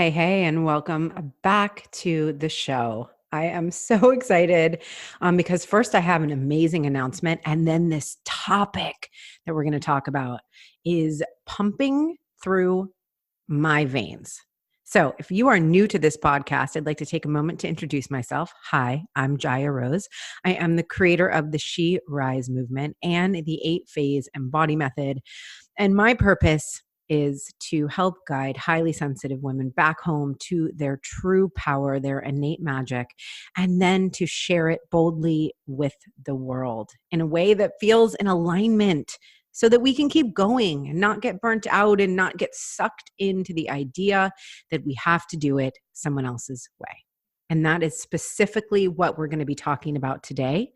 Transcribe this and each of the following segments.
Hey, and welcome back to the show. I am so excited because first I have an amazing announcement, and then this topic that we're going to talk about is pumping through my veins. So, if you are new to this podcast, I'd like to take a moment to introduce myself. Hi, I'm Jaya Rose. I am the creator of the She Rise movement and the 8-phase and body method. And my purpose is to help guide highly sensitive women back home to their true power, their innate magic, and then to share it boldly with the world in a way that feels in alignment so that we can keep going and not get burnt out and not get sucked into the idea that we have to do it someone else's way. And that is specifically what we're going to be talking about today,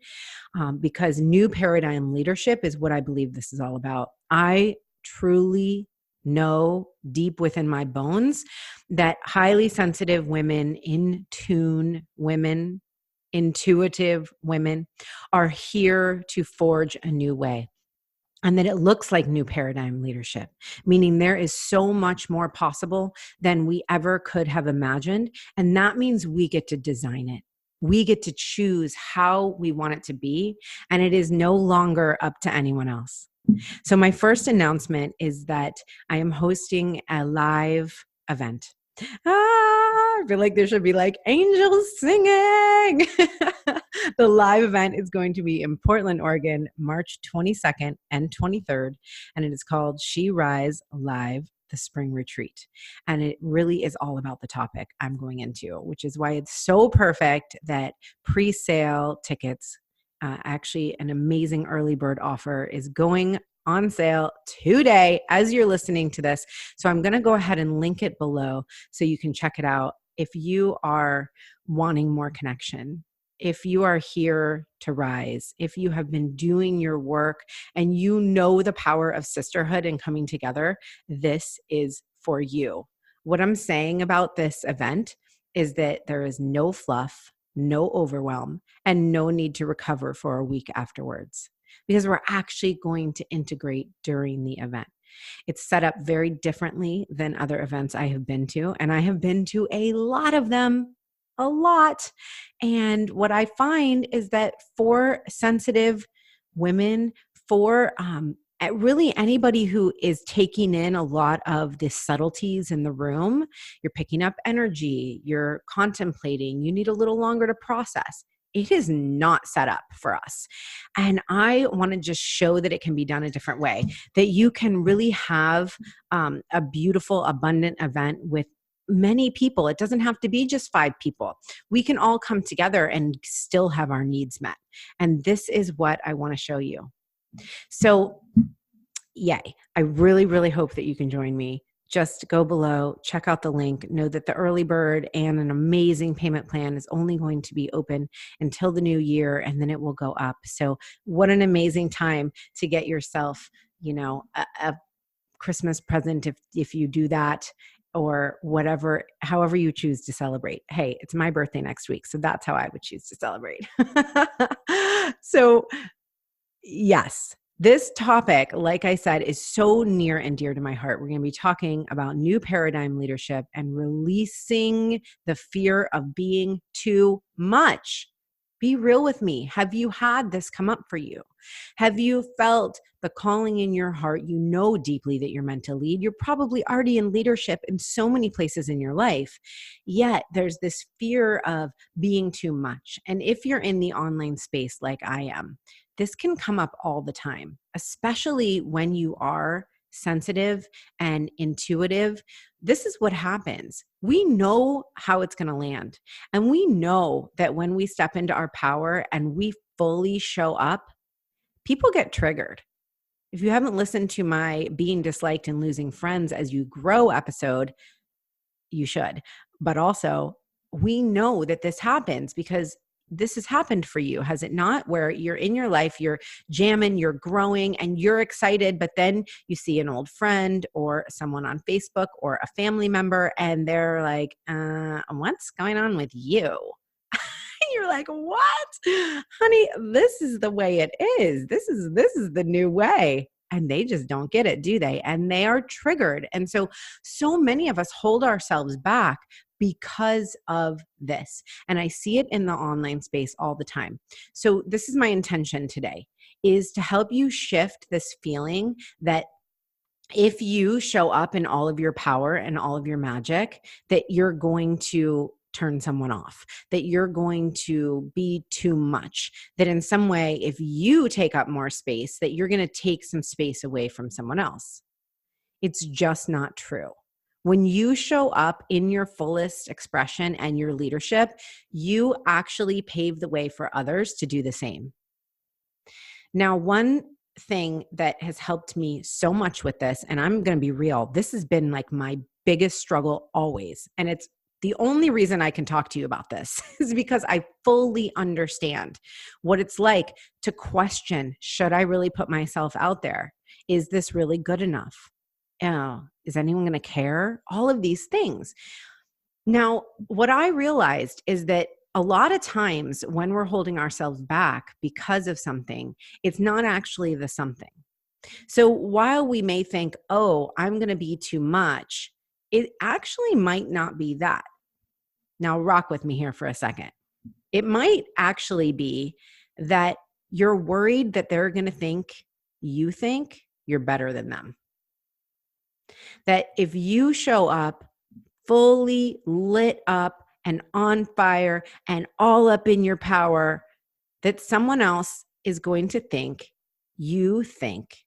because new paradigm leadership is what I believe this is all about. I truly know deep within my bones that highly sensitive women, in tune women, intuitive women are here to forge a new way. And that it looks like new paradigm leadership, meaning there is so much more possible than we ever could have imagined. And that means we get to design it. We get to choose how we want it to be. And it is no longer up to anyone else. So my first announcement is that I am hosting a live event. I feel like there should be like angels singing. The live event is going to be in Portland, Oregon, March 22nd and 23rd, and it is called She Rise Live, the Spring Retreat. And it really is all about the topic I'm going into, which is why it's so perfect that pre-sale tickets, actually an amazing early bird offer, is going on sale today as you're listening to this. So I'm going to go ahead and link it below so you can check it out. If you are wanting more connection, if you are here to rise, if you have been doing your work and you know the power of sisterhood and coming together, this is for you. What I'm saying about this event is that there is no fluff, no overwhelm, and no need to recover for a week afterwards, because we're actually going to integrate during the event. It's set up very differently than other events I have been to, and I have been to a lot of them, a lot. And what I find is that for sensitive women, for really anybody who is taking in a lot of the subtleties in the room, you're picking up energy, you're contemplating, you need a little longer to process. It is not set up for us. And I want to just show that it can be done a different way, that you can really have a beautiful, abundant event with many people. It doesn't have to be just 5 people. We can all come together and still have our needs met. And this is what I want to show you. So, yay. I really, really hope that you can join me. Just go below, check out the link, know that the early bird and an amazing payment plan is only going to be open until the new year, and then it will go up. So what an amazing time to get yourself, a Christmas present if you do that, or whatever, however you choose to celebrate. Hey, it's my birthday next week, so that's how I would choose to celebrate. So yes. This topic, like I said, is so near and dear to my heart. We're going to be talking about new paradigm leadership and releasing the fear of being too much. Be real with me. Have you had this come up for you? Have you felt the calling in your heart? You know deeply that you're meant to lead. You're probably already in leadership in so many places in your life. Yet there's this fear of being too much. And if you're in the online space like I am, this can come up all the time, especially when you are sensitive and intuitive. This is what happens. We know how it's going to land. And we know that when we step into our power and we fully show up, people get triggered. If you haven't listened to my Being Disliked and Losing Friends as You Grow episode, you should. But also, we know that this happens because this has happened for you, has it not? Where you're in your life, you're jamming, you're growing, and you're excited, but then you see an old friend or someone on Facebook or a family member, and they're like, what's going on with you? And you're like, what? Honey, this is the way it is. This is the new way. and they just don't get it, do they? And they are triggered. And so many of us hold ourselves back because of this. And I see it in the online space all the time. So this is my intention today, is to help you shift this feeling that if you show up in all of your power and all of your magic, that you're going to turn someone off, that you're going to be too much, that in some way, if you take up more space, that you're going to take some space away from someone else. It's just not true. When you show up in your fullest expression and your leadership, you actually pave the way for others to do the same. Now, one thing that has helped me so much with this, and I'm going to be real, this has been like my biggest struggle always. And it's the only reason I can talk to you about this is because I fully understand what it's like to question, should I really put myself out there? Is this really good enough? Is anyone going to care? All of these things. Now, what I realized is that a lot of times when we're holding ourselves back because of something, it's not actually the something. So while we may think, oh, I'm going to be too much, it actually might not be that. Now, rock with me here for a second. It might actually be that you're worried that they're going to think you think you're better than them. That if you show up fully lit up and on fire and all up in your power, that someone else is going to think you think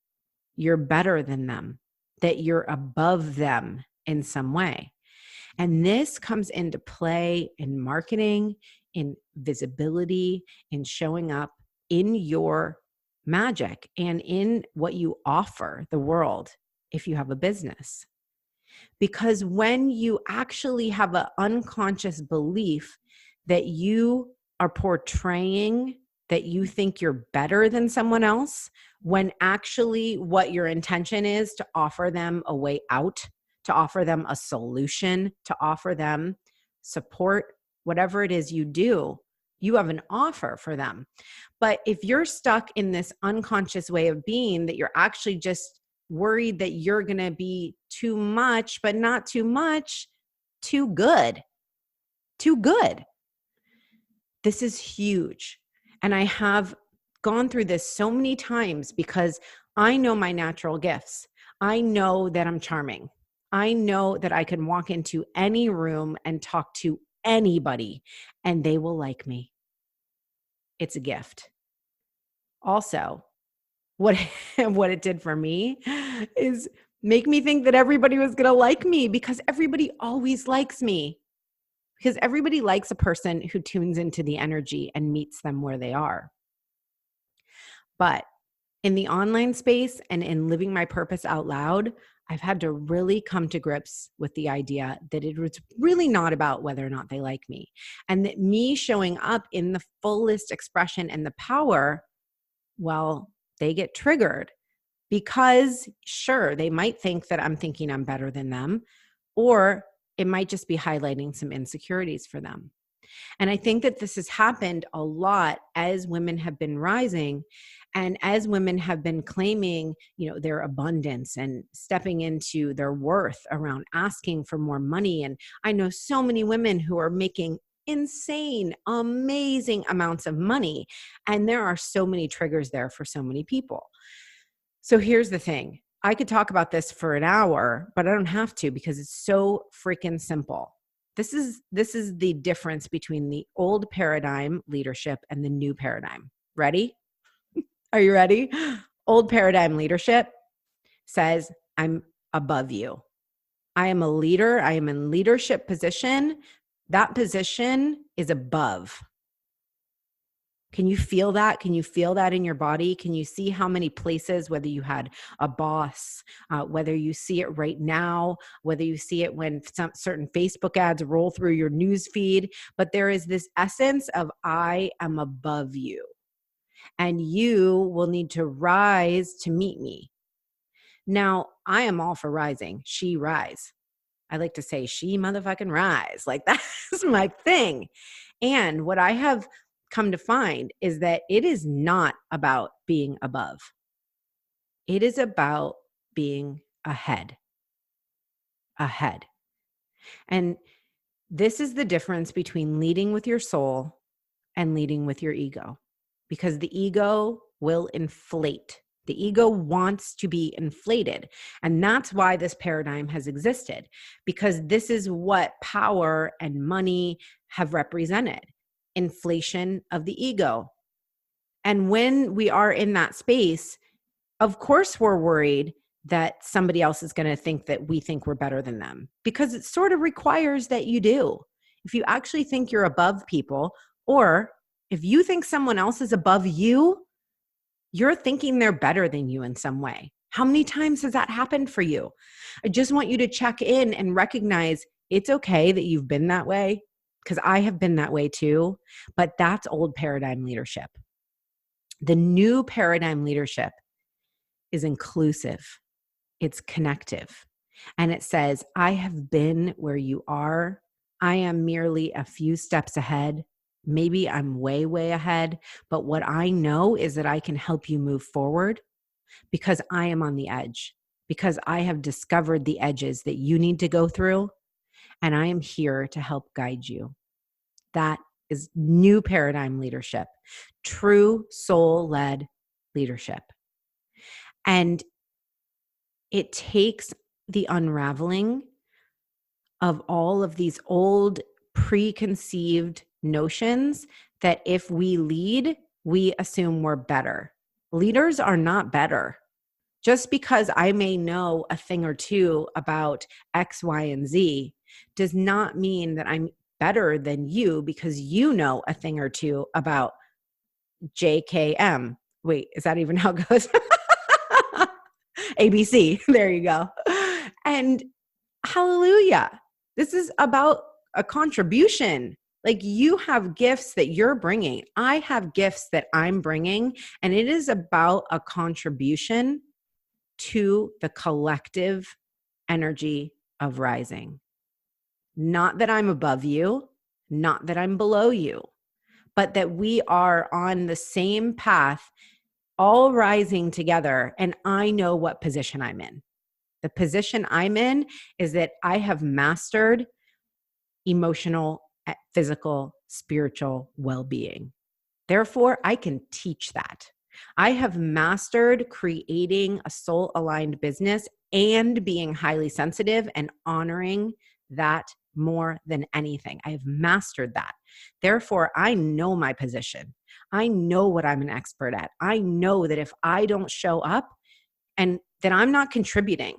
you're better than them, that you're above them in some way. And this comes into play in marketing, in visibility, in showing up in your magic and in what you offer the world if you have a business. Because when you actually have an unconscious belief that you are portraying that you think you're better than someone else, when actually what your intention is to offer them a way out, to offer them a solution, to offer them support, whatever it is you do, you have an offer for them. But if you're stuck in this unconscious way of being, that you're actually just worried that you're going to be too much, but not too much, too good. This is huge. And I have gone through this so many times because I know my natural gifts. I know that I'm charming. I know that I can walk into any room and talk to anybody and they will like me. It's a gift. Also, what it did for me is make me think that everybody was going to like me, because everybody always likes me, because everybody likes a person who tunes into the energy and meets them where they are. But in the online space and in living my purpose out loud, I've had to really come to grips with the idea that it was really not about whether or not they like me, and that me showing up in the fullest expression and the power, well, they get triggered because sure, they might think that I'm thinking I'm better than them, or it might just be highlighting some insecurities for them. And I think that this has happened a lot as women have been rising and as women have been claiming, their abundance and stepping into their worth around asking for more money. And I know so many women who are making insane, amazing amounts of money. And there are so many triggers there for so many people. So here's the thing. I could talk about this for an hour, but I don't have to because it's so freaking simple. This is the difference between the old paradigm leadership and the new paradigm. Ready? Are you ready? Old paradigm leadership says, I'm above you. I am a leader. I am in leadership position. That position is above. Can you feel that? Can you feel that in your body? Can you see how many places, whether you had a boss, whether you see it right now, whether you see it when some certain Facebook ads roll through your news feed, but there is this essence of I am above you and you will need to rise to meet me. Now, I am all for rising. She rise. I like to say she motherfucking rise. Like that's my thing. And what I have come to find is that it is not about being above. It is about being ahead. And this is the difference between leading with your soul and leading with your ego, because the ego will inflate. The ego wants to be inflated. And that's why this paradigm has existed, because this is what power and money have represented: inflation of the ego. And when we are in that space, of course, we're worried that somebody else is going to think that we think we're better than them, because it sort of requires that you do. If you actually think you're above people, or if you think someone else is above you, you're thinking they're better than you in some way. How many times has that happened for you? I just want you to check in and recognize it's okay that you've been that way, because I have been that way too, but that's old paradigm leadership. The new paradigm leadership is inclusive. It's connective. And it says, I have been where you are. I am merely a few steps ahead. Maybe I'm way, way ahead. But what I know is that I can help you move forward, because I am on the edge, because I have discovered the edges that you need to go through. And I am here to help guide you. That is new paradigm leadership, true soul-led leadership. And it takes the unraveling of all of these old preconceived notions that if we lead, we assume we're better. Leaders are not better. Just because I may know a thing or two about X, Y, and Z does not mean that I'm better than you because you know a thing or two about JKM. Wait, is that even how it goes? ABC. There you go. And hallelujah. This is about a contribution. Like, you have gifts that you're bringing. I have gifts that I'm bringing. And it is about a contribution to the collective energy of rising. Not that I'm above you, not that I'm below you, but that we are on the same path, all rising together. And I know what position I'm in. The position I'm in is that I have mastered emotional, physical, spiritual well-being. Therefore, I can teach that. I have mastered creating a soul-aligned business and being highly sensitive and honoring that more than anything. I have mastered that. Therefore, I know my position. I know what I'm an expert at. I know that if I don't show up and that I'm not contributing.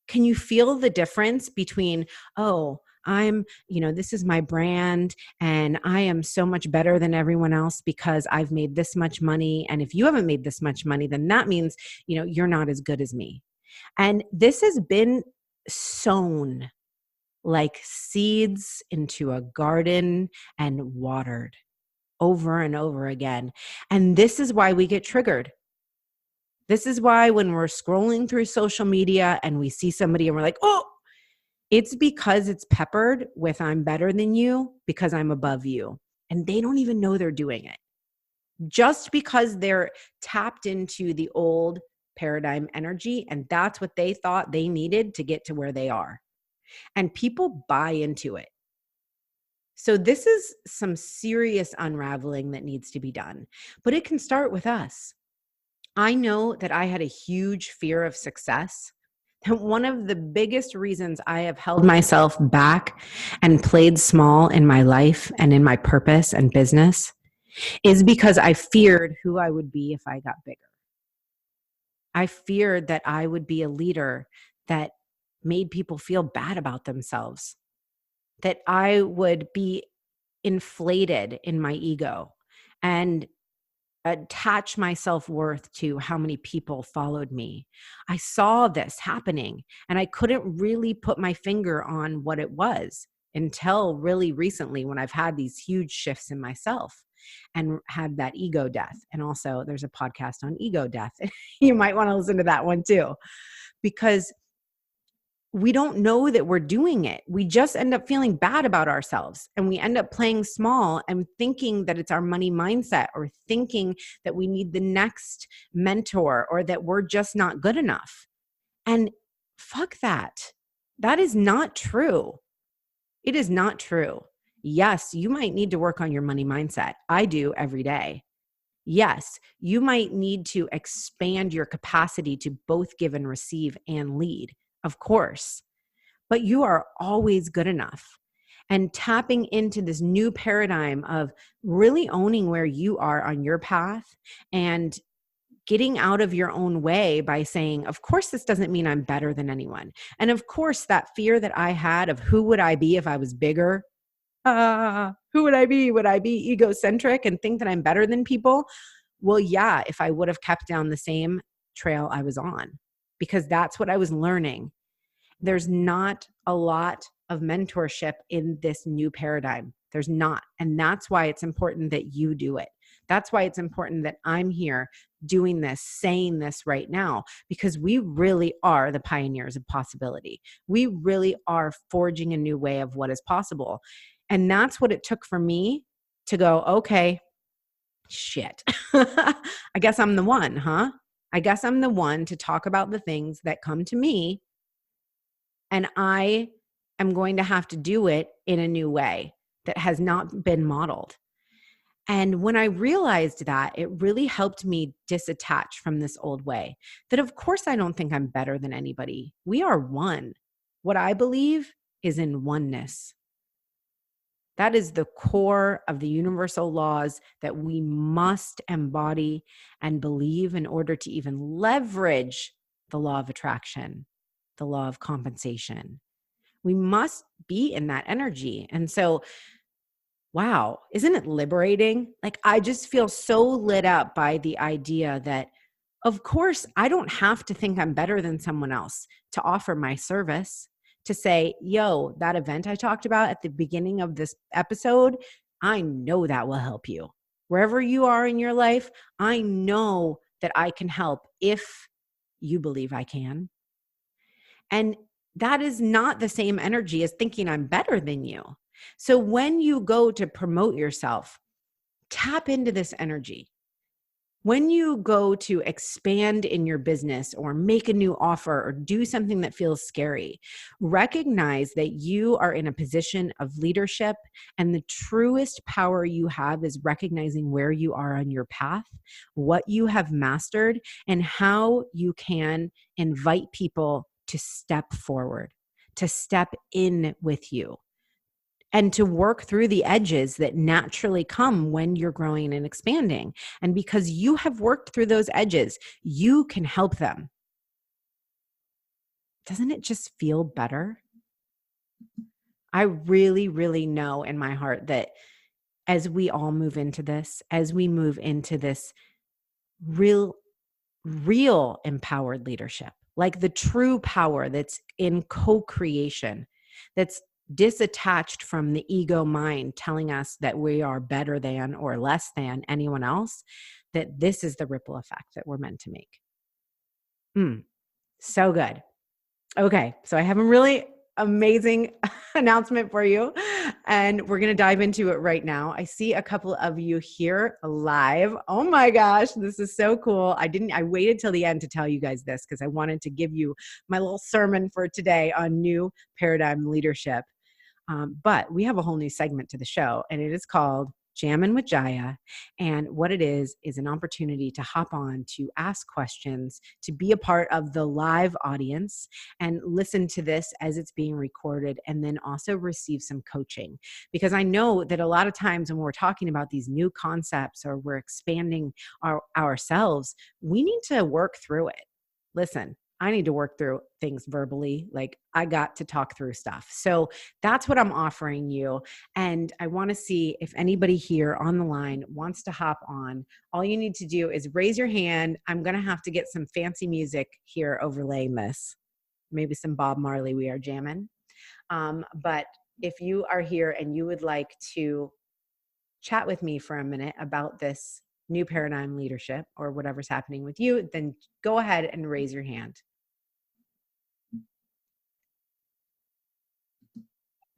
Can you feel the difference between, oh, this is my brand and I am so much better than everyone else because I've made this much money. And if you haven't made this much money, then that means, you're not as good as me. And this has been sown like seeds into a garden and watered over and over again. And this is why we get triggered. This is why when we're scrolling through social media and we see somebody and we're like, oh, it's because it's peppered with I'm better than you because I'm above you. And they don't even know they're doing it. Just because they're tapped into the old paradigm energy, and that's what they thought they needed to get to where they are. And people buy into it. So this is some serious unraveling that needs to be done. But it can start with us. I know that I had a huge fear of success. One of the biggest reasons I have held myself back and played small in my life and in my purpose and business is because I feared who I would be if I got bigger. I feared that I would be a leader that made people feel bad about themselves, that I would be inflated in my ego and attach my self-worth to how many people followed me. I saw this happening and I couldn't really put my finger on what it was until really recently, when I've had these huge shifts in myself and had that ego death. And also there's a podcast on ego death. You might want to listen to that one too, because we don't know that we're doing it. We just end up feeling bad about ourselves, and we end up playing small and thinking that it's our money mindset, or thinking that we need the next mentor, or that we're just not good enough. And fuck that. That is not true. It is not true. Yes, you might need to work on your money mindset. I do every day. Yes, you might need to expand your capacity to both give and receive and lead, of course, but you are always good enough. And tapping into this new paradigm of really owning where you are on your path and getting out of your own way by saying, of course, this doesn't mean I'm better than anyone. And of course, that fear that I had of who would I be if I was bigger? Who would I be? Would I be egocentric and think that I'm better than people? Well, yeah, if I would have kept down the same trail I was on, because that's what I was learning. There's not a lot of mentorship in this new paradigm. There's not. And that's why it's important that you do it. That's why it's important that I'm here doing this, saying this right now, because we really are the pioneers of possibility. We really are forging a new way of what is possible. And that's what it took for me to go, okay, shit. I guess I'm the one, huh? I guess I'm the one to talk about the things that come to me, and I am going to have to do it in a new way that has not been modeled. And when I realized that, it really helped me disattach from this old way, that of course I don't think I'm better than anybody. We are one. What I believe is in oneness. That is the core of the universal laws that we must embody and believe in order to even leverage the law of attraction, the law of compensation. We must be in that energy. And so, wow, isn't it liberating? Like, I just feel so lit up by the idea that, of course, I don't have to think I'm better than someone else to offer my service, to say, yo, that event I talked about at the beginning of this episode, I know that will help you. Wherever you are in your life, I know that I can help if you believe I can. And that is not the same energy as thinking I'm better than you. So when you go to promote yourself, tap into this energy. When you go to expand in your business or make a new offer or do something that feels scary, recognize that you are in a position of leadership, and the truest power you have is recognizing where you are on your path, what you have mastered, and how you can invite people to step forward, to step in with you, and to work through the edges that naturally come when you're growing and expanding. And because you have worked through those edges, you can help them. Doesn't it just feel better? I really, really know in my heart that as we all move into this, as we move into this real empowered leadership, like the true power that's in co-creation, that's disattached from the ego mind telling us that we are better than or less than anyone else, that this is the ripple effect that we're meant to make. So good. Okay, so I have a really amazing announcement for you, and we're going to dive into it right now. I see a couple of you here live. Oh my gosh, this is so cool. I waited till the end to tell you guys this because I wanted to give you my little sermon for today on new paradigm leadership. But we have a whole new segment to the show, and it is called Jammin' with Jaya. And what it is an opportunity to hop on, to ask questions, to be a part of the live audience and listen to this as it's being recorded, and then also receive some coaching. Because I know that a lot of times when we're talking about these new concepts or we're expanding ourselves, we need to work through it. Listen, I need to work through things verbally. Like, I got to talk through stuff. So that's what I'm offering you. And I want to see if anybody here on the line wants to hop on. All you need to do is raise your hand. I'm going to have to get some fancy music here overlaying this. Maybe some Bob Marley, We Are Jamming. But if you are here and you would like to chat with me for a minute about this new paradigm leadership or whatever's happening with you, then go ahead and raise your hand.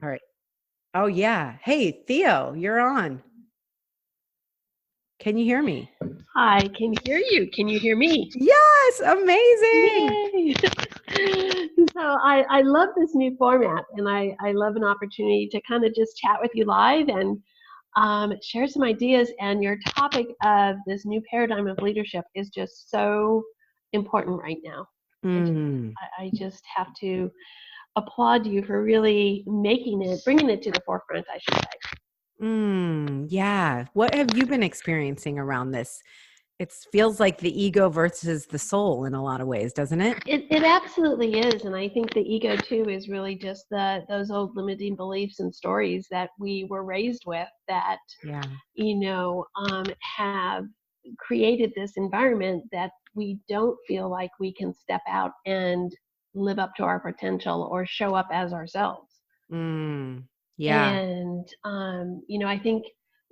All right. Oh, yeah. Hey, Theo, you're on. Can you hear me? I can hear you. Can you hear me? Yes, amazing. Yay! So I love this new format, and I love an opportunity to kind of just chat with you live and share some ideas. And your topic of this new paradigm of leadership is just so important right now. Mm, I just have to applaud you for really bringing it to the forefront, I should say. yeah. What have you been experiencing around this? It feels like the ego versus the soul in a lot of ways, doesn't it? It absolutely is, and I think the ego too is really just those old limiting beliefs and stories that we were raised with that Yeah. have created this environment that we don't feel like we can step out and live up to our potential or show up as ourselves. Mm, yeah. And I think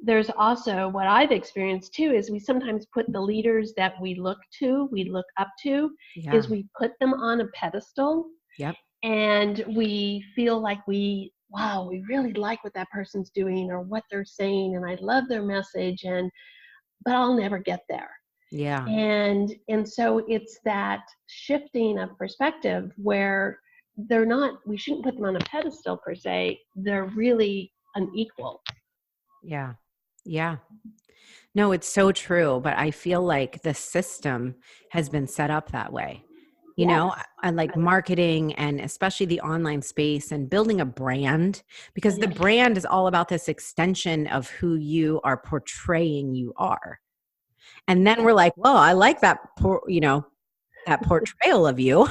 there's also what I've experienced too is we sometimes put the leaders that we look up to, is Yeah. we put them on a pedestal Yep. and we feel like wow, we really like what that person's doing or what they're saying, and I love their message, but I'll never get there. Yeah. And so it's that shifting of perspective where we shouldn't put them on a pedestal per se, they're really unequal. Yeah. Yeah. No, it's so true. But I feel like the system has been set up that way. You Yes. know, I like marketing and especially the online space and building a brand because the Yes. brand is all about this extension of who you are portraying you are. And then we're like, well, I like that, that portrayal of you.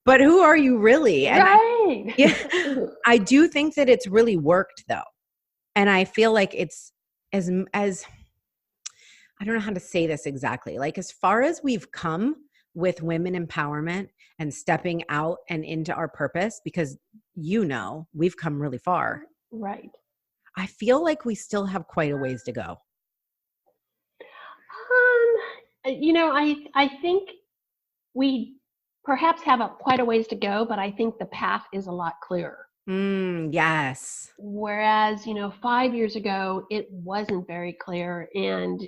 But who are you really? And Right. yeah, I do think that it's really worked though. And I feel like it's as I don't know how to say this exactly. Like as far as we've come with women empowerment and stepping out and into our purpose, because we've come really far. Right. I feel like we still have quite a ways to go. I think we perhaps have quite a ways to go, but I think the path is a lot clearer. Yes. Whereas 5 years ago it wasn't very clear, and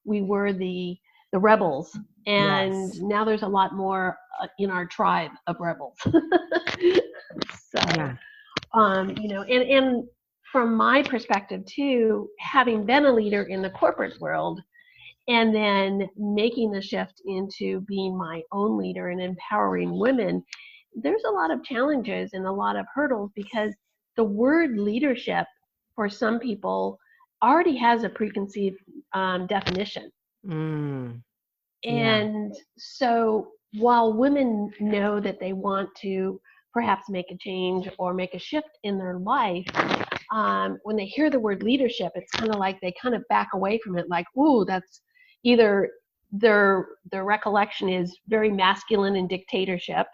we were the rebels, and Yes. now there's a lot more in our tribe of rebels. So Yeah. and from my perspective too, having been a leader in the corporate world and then making the shift into being my own leader and empowering women, there's a lot of challenges and a lot of hurdles because the word leadership for some people already has a preconceived definition. Mm, yeah. And so while women know that they want to perhaps make a change or make a shift in their life, when they hear the word leadership, it's kind of like they kind of back away from it, like, ooh, that's either their recollection is very masculine and dictatorship,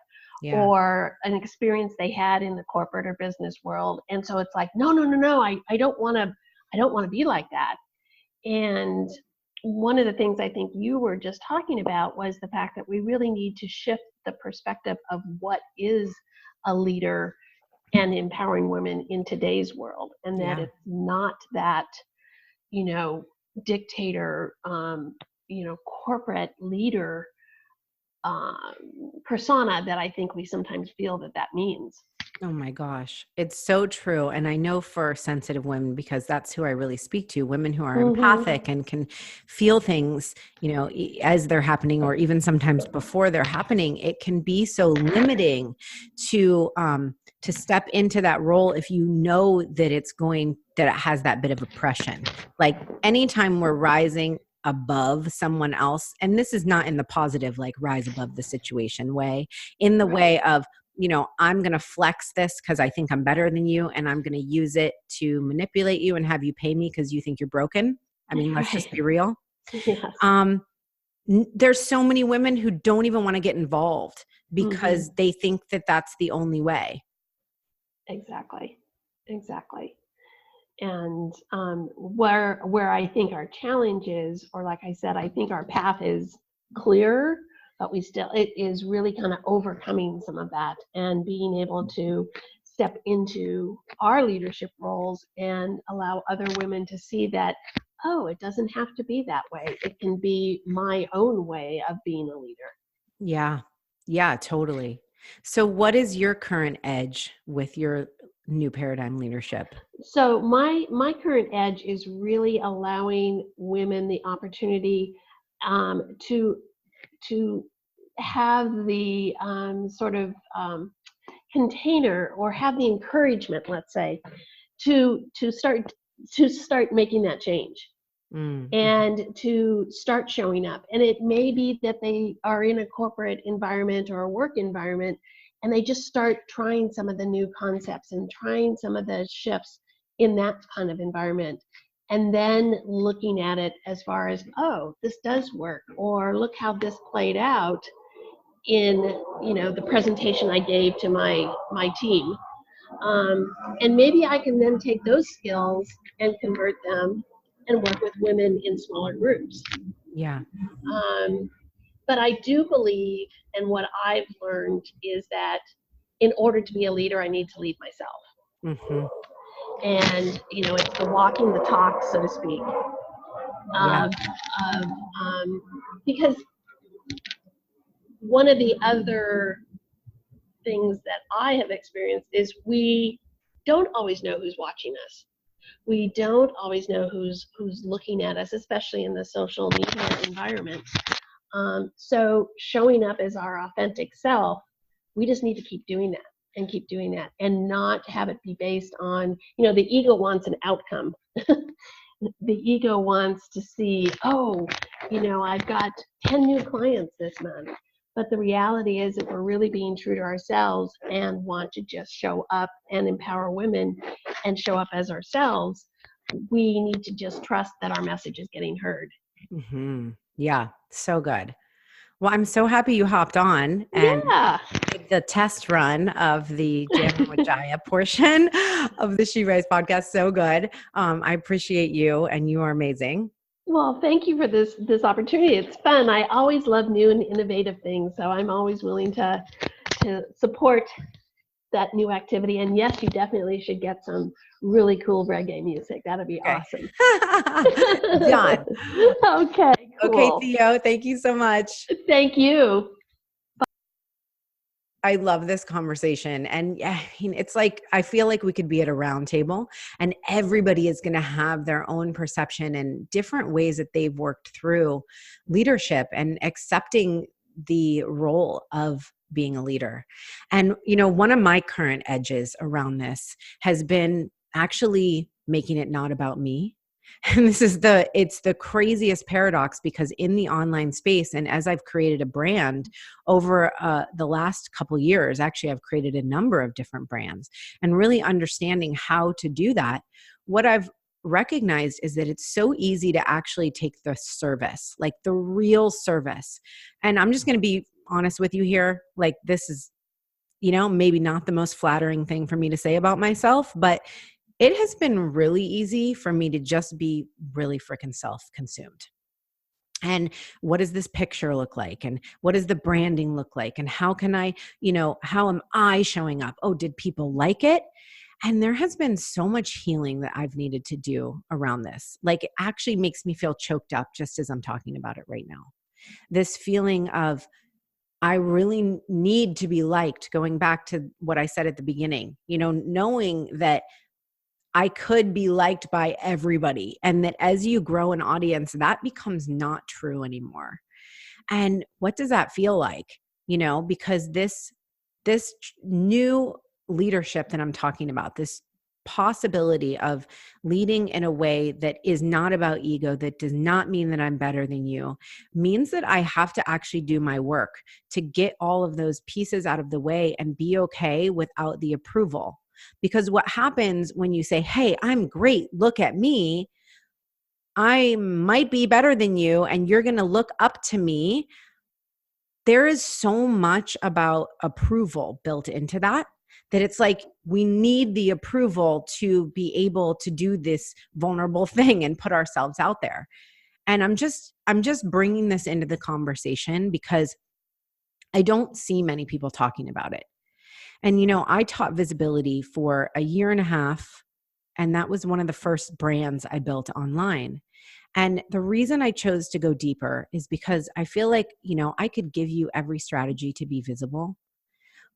Yeah. or an experience they had in the corporate or business world, and so it's like, no, no, no, no, I don't want to, be like that. And one of the things I think you were just talking about was the fact that we really need to shift the perspective of what is a leader and empowering women in today's world, and that Yeah. it's not that you know dictator, corporate leader persona that I think we sometimes feel that means. Oh my gosh. It's so true. And I know for sensitive women, because that's who I really speak to, women who are Mm-hmm. empathic and can feel things, as they're happening, or even sometimes before they're happening, it can be so limiting to step into that role if you know that that it has that bit of oppression. Like anytime we're rising above someone else, and this is not in the positive, like rise above the situation way, in the Right. way of, I'm going to flex this because I think I'm better than you, and I'm going to use it to manipulate you and have you pay me because you think you're broken. I mean, let's Right. just be real. Yes. Um, there's so many women who don't even want to get involved Mm-hmm. because they think that that's the only way. Exactly. Exactly. And where I think our challenge is, or like I said, I think our path is clear, but it is really kind of overcoming some of that and being able to step into our leadership roles and allow other women to see that, oh, it doesn't have to be that way. It can be my own way of being a leader. Yeah. Yeah, totally. So what is your current edge with your new paradigm leadership? So my current edge is really allowing women the opportunity to have the sort of container, or have the encouragement, let's say, to start making that change Mm-hmm. and to start showing up. And it may be that they are in a corporate environment or a work environment, and they just start trying some of the new concepts and trying some of the shifts in that kind of environment. And then looking at it as far as, oh, this does work, or look how this played out in, the presentation I gave to my team. And maybe I can then take those skills and convert them and work with women in smaller groups. Yeah. Um, but I do believe, and what I've learned is that in order to be a leader, I need to lead myself. Mm-hmm. And, it's the walking the talk, so to speak. Yeah. Um, of, because one of the other things that I have experienced is we don't always know who's watching us. We don't always know who's looking at us, especially in the social media environment. So showing up as our authentic self, we just need to keep doing that and keep doing that, and not have it be based on, the ego wants an outcome. The ego wants to see, oh, I've got 10 new clients this month. But the reality is, if we're really being true to ourselves and want to just show up and empower women and show up as ourselves, we need to just trust that our message is getting heard. Mm-hmm. Yeah. So good. Well, I'm so happy you hopped on and Yeah. did the test run of the Jamming with Jaya portion of the She Rise podcast. So good. I appreciate you, and you are amazing. Well, thank you for this opportunity. It's fun. I always love new and innovative things, so I'm always willing to support that new activity. And yes, you definitely should get some really cool reggae music. That'd be Okay. awesome. Done. Okay, Okay, cool. Theo, thank you so much. Thank you. I love this conversation. And yeah, I mean, it's like, I feel like we could be at a round table and everybody is going to have their own perception and different ways that they've worked through leadership and accepting the role of being a leader. And, one of my current edges around this has been actually making it not about me. And it's the craziest paradox, because in the online space, and as I've created a brand over the last couple years, actually, I've created a number of different brands, and really understanding how to do that. What I've recognized is that it's so easy to actually take the service, like the real service. And I'm just going to be honest with you here. Like, this is, maybe not the most flattering thing for me to say about myself, but it has been really easy for me to just be really freaking self-consumed. And what does this picture look like? And what does the branding look like? And how can I, how am I showing up? Oh, did people like it? And there has been so much healing that I've needed to do around this. Like, it actually makes me feel choked up just as I'm talking about it right now. This feeling of, I really need to be liked, going back to what I said at the beginning, knowing that I could be liked by everybody. And that as you grow an audience, that becomes not true anymore. And what does that feel like? Because this new leadership that I'm talking about, this possibility of leading in a way that is not about ego, that does not mean that I'm better than you, means that I have to actually do my work to get all of those pieces out of the way and be okay without the approval. Because what happens when you say, hey, I'm great, look at me, I might be better than you, and you're going to look up to me, there is so much about approval built into that it's like we need the approval to be able to do this vulnerable thing and put ourselves out there. And I'm just bringing this into the conversation because I don't see many people talking about it. And, I taught visibility for a year and a half, and that was one of the first brands I built online. And the reason I chose to go deeper is because I feel like, I could give you every strategy to be visible.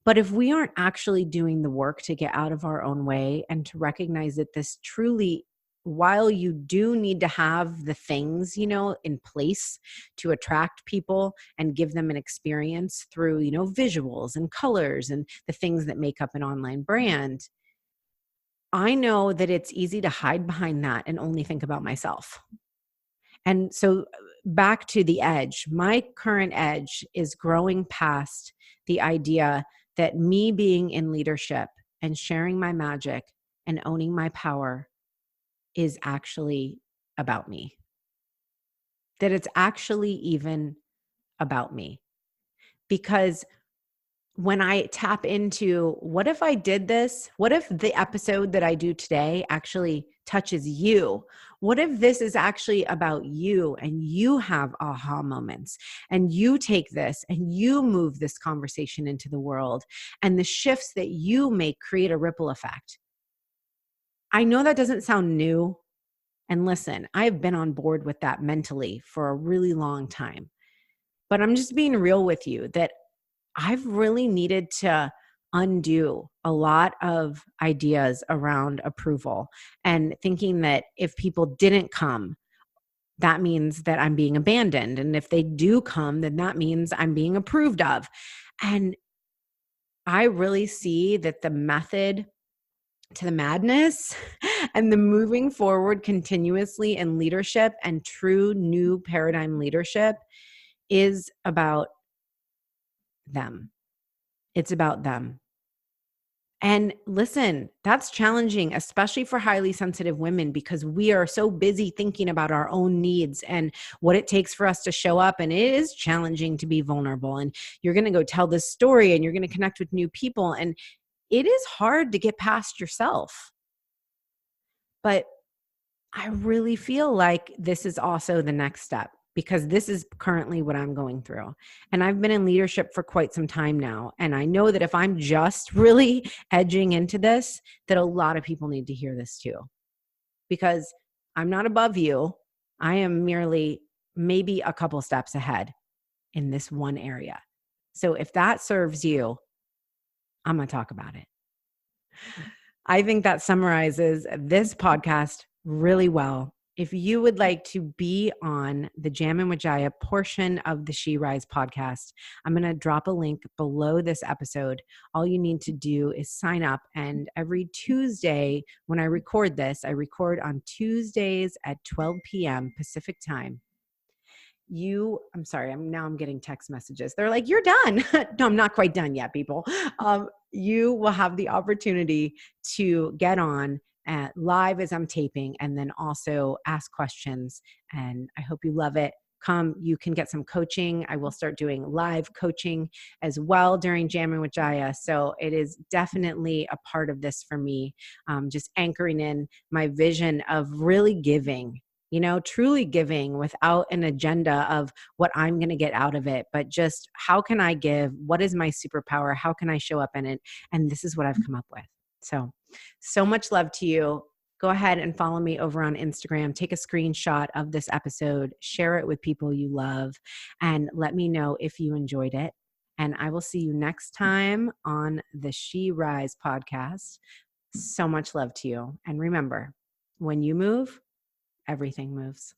But if we aren't actually doing the work to get out of our own way and to recognize that this truly, while you do need to have the things, in place to attract people and give them an experience through, visuals and colors and the things that make up an online brand, I know that it's easy to hide behind that and only think about myself. And so back to the edge, my current edge is growing past the idea that me being in leadership and sharing my magic and owning my power is actually about me. That it's actually even about me. Because when I tap into what if I did this? What if the episode that I do today actually touches you? What if this is actually about you and you have aha moments and you take this and you move this conversation into the world and the shifts that you make create a ripple effect? I know that doesn't sound new. And listen, I've been on board with that mentally for a really long time. But I'm just being real with you that I've really needed to undo a lot of ideas around approval and thinking that if people didn't come, that means that I'm being abandoned. And if they do come, then that means I'm being approved of. And I really see that the method to the madness and the moving forward continuously in leadership and true new paradigm leadership is about them. It's about them. And listen, that's challenging, especially for highly sensitive women, because we are so busy thinking about our own needs and what it takes for us to show up. And it is challenging to be vulnerable. And you're going to go tell this story and you're going to connect with new people. And it is hard to get past yourself. But I really feel like this is also the next step because this is currently what I'm going through. And I've been in leadership for quite some time now. And I know that if I'm just really edging into this, that a lot of people need to hear this too. Because I'm not above you. I am merely maybe a couple steps ahead in this one area. So if that serves you, I'm going to talk about it. I think that summarizes this podcast really well. If you would like to be on the Jammin' with Jaya portion of the She Rise podcast, I'm going to drop a link below this episode. All you need to do is sign up. And every Tuesday, when I record this, I record on Tuesdays at 12 p.m. Pacific time. I'm getting text messages. They're like, you're done. No, I'm not quite done yet, people. You will have the opportunity to get on live as I'm taping and then also ask questions. And I hope you love it. Come, you can get some coaching. I will start doing live coaching as well during Jammin' with Jaya. So it is definitely a part of this for me, just anchoring in my vision of really giving, truly giving without an agenda of what I'm going to get out of it, but just how can I give? What is my superpower? How can I show up in it? And this is what I've come up with. So much love to you. Go ahead and follow me over on Instagram. Take a screenshot of this episode, share it with people you love, and let me know if you enjoyed it. And I will see you next time on the She Rise podcast. So much love to you. And remember, when you move, everything moves.